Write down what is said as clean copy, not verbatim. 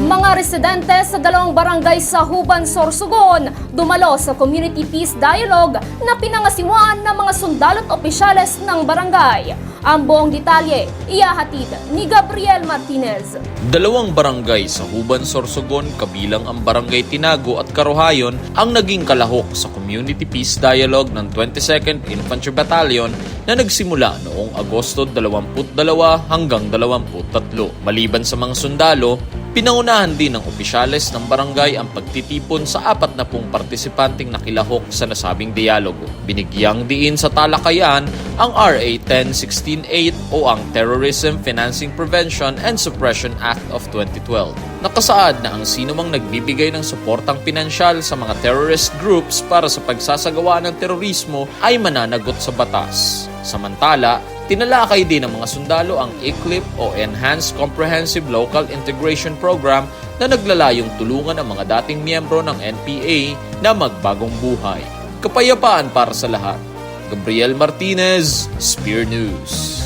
Mga residente sa dalawang barangay sa Huban, Sorsogon dumalo sa Community Peace Dialogue na pinangasiwaan ng mga sundalo at opisyales ng barangay. Ang buong detalye, ihahatid ni Gabriel Martinez. Dalawang barangay sa Huban, Sorsogon kabilang ang Barangay Tinago at Karuhayon ang naging kalahok sa Community Peace Dialogue ng 22nd Infantry Battalion na nagsimula noong Agosto 22 hanggang 23. Maliban sa mga sundalo, pinangunahan din ng opisyales ng barangay ang pagtitipon sa 40 partisipanteng nakilahok sa nasabing dialogo. Binigyang diin sa talakayan ang RA 10168 o ang Terrorism Financing Prevention and Suppression Act of 2012. Nakasaad na ang sinumang nagbibigay ng suportang pinansyal sa mga terrorist groups para sa pagsasagawa ng terorismo ay mananagot sa batas. Samantala, tinalakay din ng mga sundalo ang ECLIP o Enhanced Comprehensive Local Integration Program na naglalayong tulungan ang mga dating miyembro ng NPA na magbagong buhay. Kapayapaan para sa lahat. Gabriel Martinez, Spear News.